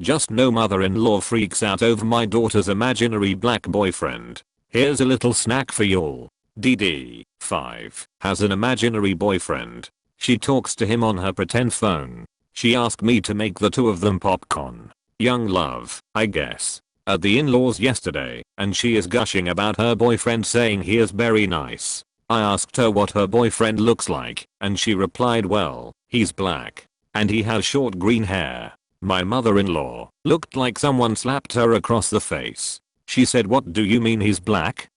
Just no mother-in-law freaks out over my daughter's imaginary black boyfriend. Here's a little snack for y'all. DD, 5, has an imaginary boyfriend. She talks to him on her pretend phone. She asked me to make the two of them popcorn. Young love, I guess. At the in-laws yesterday, and she is gushing about her boyfriend saying he is very nice. I asked her what her boyfriend looks like, and she replied, well, he's black. And he has short green hair. My mother-in-law looked like someone slapped her across the face. She said, what do you mean he's black?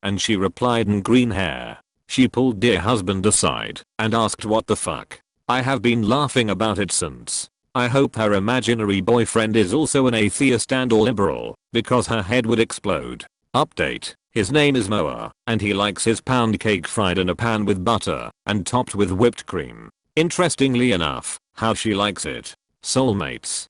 And she replied, and green hair. She pulled dear husband aside and asked what the fuck. I have been laughing about it since. I hope her imaginary boyfriend is also an atheist and or liberal, because her head would explode. Update. His name is Moa, and he likes his pound cake fried in a pan with butter and topped with whipped cream. Interestingly enough, how she likes it. Soulmates.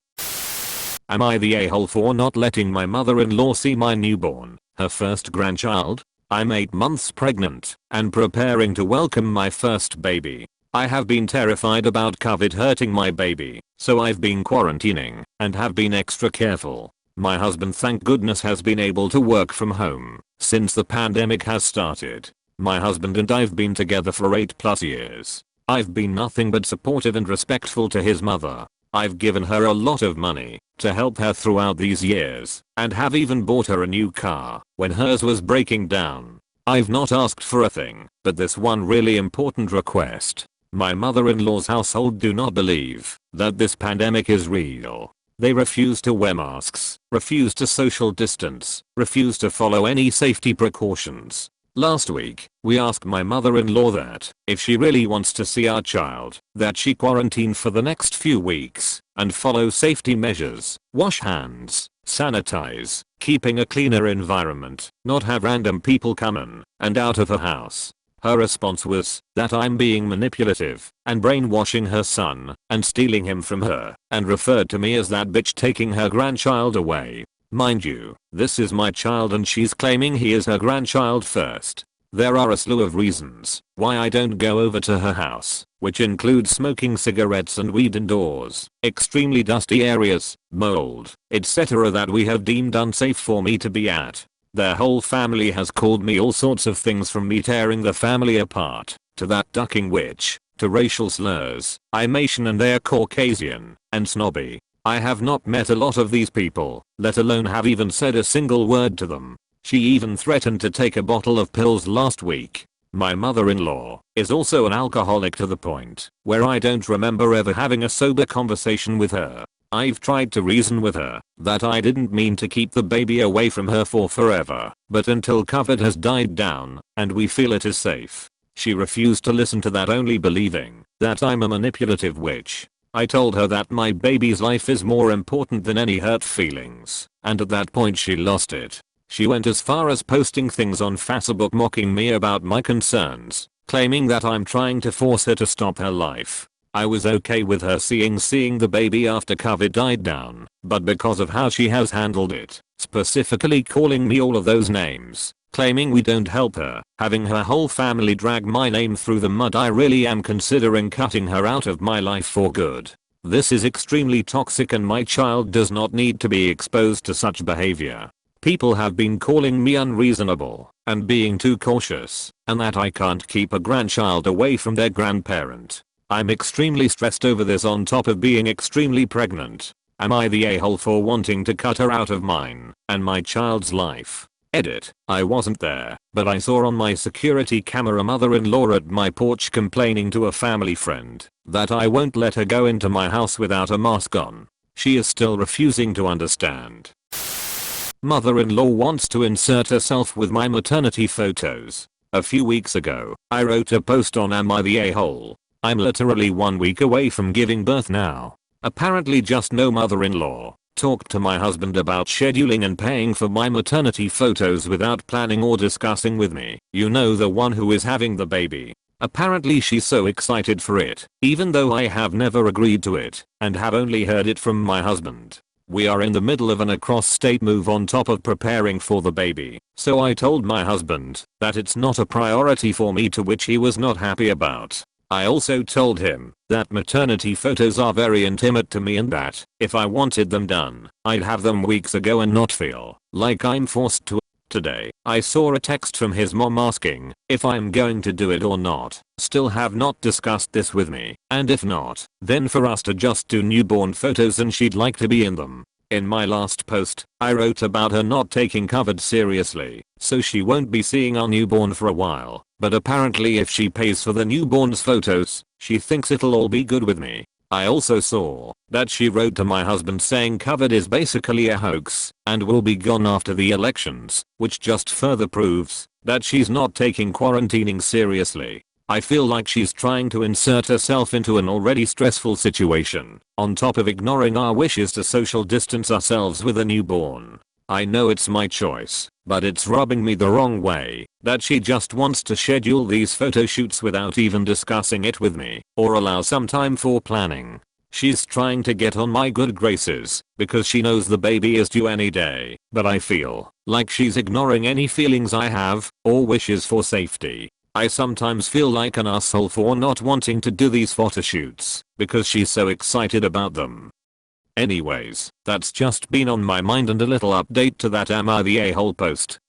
Am I the a-hole for not letting my mother-in-law see my newborn, her first grandchild? I'm 8 months pregnant and preparing to welcome my first baby. I have been terrified about COVID hurting my baby, so I've been quarantining and have been extra careful. My husband, thank goodness, has been able to work from home since the pandemic has started. My husband and I've been together for 8+ years. I've been nothing but supportive and respectful to his mother. I've given her a lot of money to help her throughout these years and have even bought her a new car when hers was breaking down. I've not asked for a thing, but this one really important request. My mother-in-law's household do not believe that this pandemic is real. They refuse to wear masks, refuse to social distance, refuse to follow any safety precautions. Last week, we asked my mother-in-law that if she really wants to see our child, that she quarantine for the next few weeks and follow safety measures, wash hands, sanitize, keeping a cleaner environment, not have random people come in and out of her house. Her response was that I'm being manipulative and brainwashing her son and stealing him from her, and referred to me as that bitch taking her grandchild away. Mind you, this is my child and she's claiming he is her grandchild first. There are a slew of reasons why I don't go over to her house, which include smoking cigarettes and weed indoors, extremely dusty areas, mold, etc. that we have deemed unsafe for me to be at. Their whole family has called me all sorts of things, from me tearing the family apart, to that ducking witch, to racial slurs. I'm Asian and they're Caucasian and snobby. I have not met a lot of these people, let alone have even said a single word to them. She even threatened to take a bottle of pills last week. My mother-in-law is also an alcoholic to the point where I don't remember ever having a sober conversation with her. I've tried to reason with her that I didn't mean to keep the baby away from her for forever, but until COVID has died down and we feel it is safe. She refused to listen to that, only believing that I'm a manipulative witch. I told her that my baby's life is more important than any hurt feelings, and at that point she lost it. She went as far as posting things on Facebook mocking me about my concerns, claiming that I'm trying to force her to stop her life. I was okay with her seeing the baby after COVID died down, but because of how she has handled it, specifically calling me all of those names, claiming we don't help her, having her whole family drag my name through the mud, I really am considering cutting her out of my life for good. This is extremely toxic and my child does not need to be exposed to such behavior. People have been calling me unreasonable and being too cautious, and that I can't keep a grandchild away from their grandparent. I'm extremely stressed over this on top of being extremely pregnant. Am I the a-hole for wanting to cut her out of mine and my child's life? Edit. I wasn't there, but I saw on my security camera mother-in-law at my porch complaining to a family friend that I won't let her go into my house without a mask on. She is still refusing to understand. Mother-in-law wants to insert herself with my maternity photos. A few weeks ago, I wrote a post on Am I the a-hole? I'm literally 1 week away from giving birth now. Apparently just no mother-in-law talked to my husband about scheduling and paying for my maternity photos without planning or discussing with me. You know, the one who is having the baby. Apparently she's so excited for it, even though I have never agreed to it and have only heard it from my husband. We are in the middle of an across-state move on top of preparing for the baby, so I told my husband that it's not a priority for me, to which he was not happy about. I also told him that maternity photos are very intimate to me and that if I wanted them done, I'd have them weeks ago and not feel like I'm forced to. Today, I saw a text from his mom asking if I'm going to do it or not. Still have not discussed this with me, and if not, then for us to just do newborn photos and she'd like to be in them. In my last post, I wrote about her not taking COVID seriously, so she won't be seeing our newborn for a while, but apparently if she pays for the newborn's photos, she thinks it'll all be good with me. I also saw that she wrote to my husband saying COVID is basically a hoax and will be gone after the elections, which just further proves that she's not taking quarantining seriously. I feel like she's trying to insert herself into an already stressful situation, on top of ignoring our wishes to social distance ourselves with a newborn. I know it's my choice, but it's rubbing me the wrong way that she just wants to schedule these photo shoots without even discussing it with me, or allow some time for planning. She's trying to get on my good graces because she knows the baby is due any day, but I feel like she's ignoring any feelings I have or wishes for safety. I sometimes feel like an asshole for not wanting to do these photo shoots because she's so excited about them. Anyways, that's just been on my mind and a little update to that am I the a-hole post.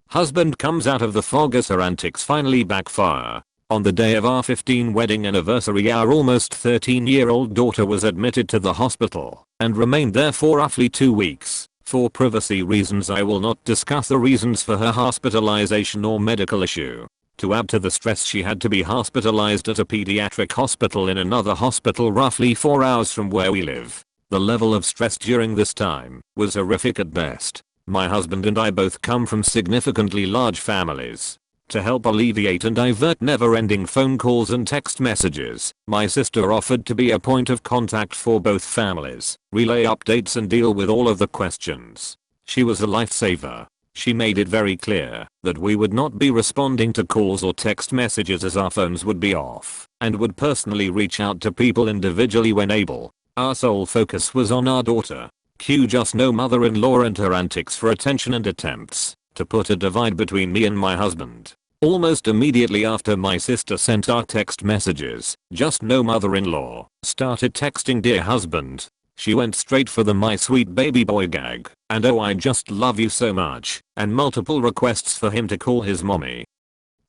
Husband comes out of the fog as her antics finally backfire. On the day of our 15th wedding anniversary, our almost 13-year-old daughter was admitted to the hospital and remained there for roughly 2 weeks. For privacy reasons, I will not discuss the reasons for her hospitalization or medical issue. To add to the stress, she had to be hospitalized at a pediatric hospital in another hospital roughly 4 hours from where we live. The level of stress during this time was horrific at best. My husband and I both come from significantly large families. To help alleviate and divert never-ending phone calls and text messages, my sister offered to be a point of contact for both families, relay updates and deal with all of the questions. She was a lifesaver. She made it very clear that we would not be responding to calls or text messages as our phones would be off, and would personally reach out to people individually when able. Our sole focus was on our daughter. Cue just no mother-in-law and her antics for attention and attempts to put a divide between me and my husband. Almost immediately after my sister sent our text messages, just no mother-in-law started texting dear husband. She went straight for the my sweet baby boy gag, and oh I just love you so much, and multiple requests for him to call his mommy.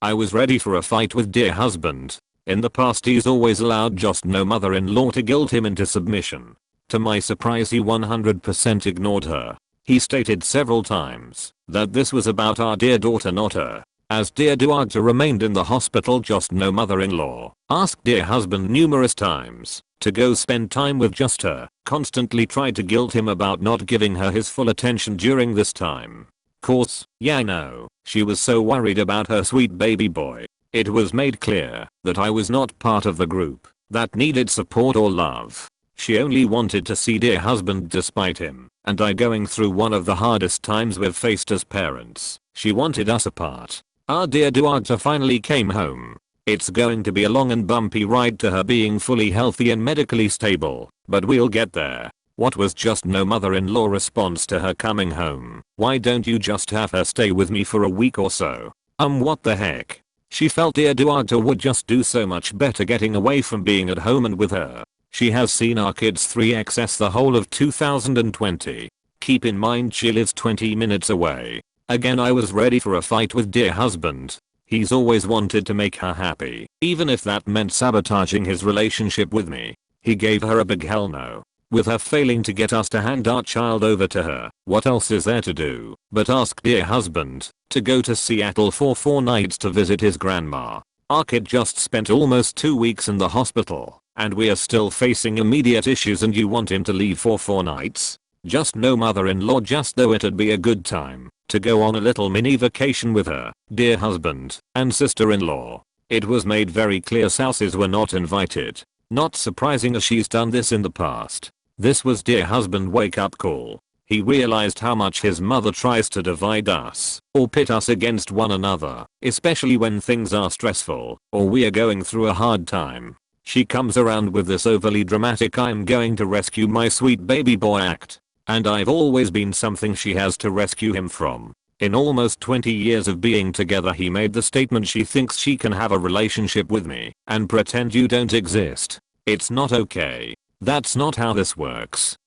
I was ready for a fight with dear husband. In the past he's always allowed just no mother-in-law to guilt him into submission. To my surprise, he 100% ignored her. He stated several times that this was about our dear daughter, not her. As dear daughter remained in the hospital, just no mother-in-law asked dear husband numerous times to go spend time with just her, constantly tried to guilt him about not giving her his full attention during this time. Course, yeah, I know, she was so worried about her sweet baby boy. It was made clear that I was not part of the group that needed support or love. She only wanted to see dear husband despite him and I going through one of the hardest times we've faced as parents. She wanted us apart. Our dear daughter finally came home. It's going to be a long and bumpy ride to her being fully healthy and medically stable, but we'll get there. What was just no mother-in-law response to her coming home? Why don't you just have her stay with me for a week or so? What the heck? She felt dear daughter would just do so much better getting away from being at home and with her. She has seen our kids 3XS the whole of 2020. Keep in mind she lives 20 minutes away. Again, I was ready for a fight with dear husband. He's always wanted to make her happy, even if that meant sabotaging his relationship with me. He gave her a big hell no. With her failing to get us to hand our child over to her, what else is there to do but ask dear husband to go to Seattle for 4 nights to visit his grandma? Our kid just spent almost 2 weeks in the hospital, and we are still facing immediate issues, and you want him to leave for 4 nights? Just no mother-in-law, just though it'd be a good time to go on a little mini vacation with her, dear husband, and sister-in-law. It was made very clear spouses were not invited. Not surprising as she's done this in the past. This was dear husband wake up call. He realized how much his mother tries to divide us or pit us against one another, especially when things are stressful or we are going through a hard time. She comes around with this overly dramatic I'm going to rescue my sweet baby boy act. And I've always been something she has to rescue him from. In almost 20 years of being together he made the statement she thinks she can have a relationship with me and pretend you don't exist. It's not okay. That's not how this works.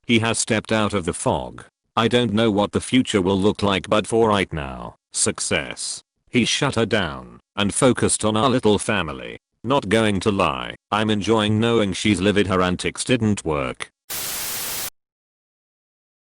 He has stepped out of the fog. I don't know what the future will look like, but for right now, success. He shut her down and focused on our little family. Not going to lie, I'm enjoying knowing she's livid her antics didn't work.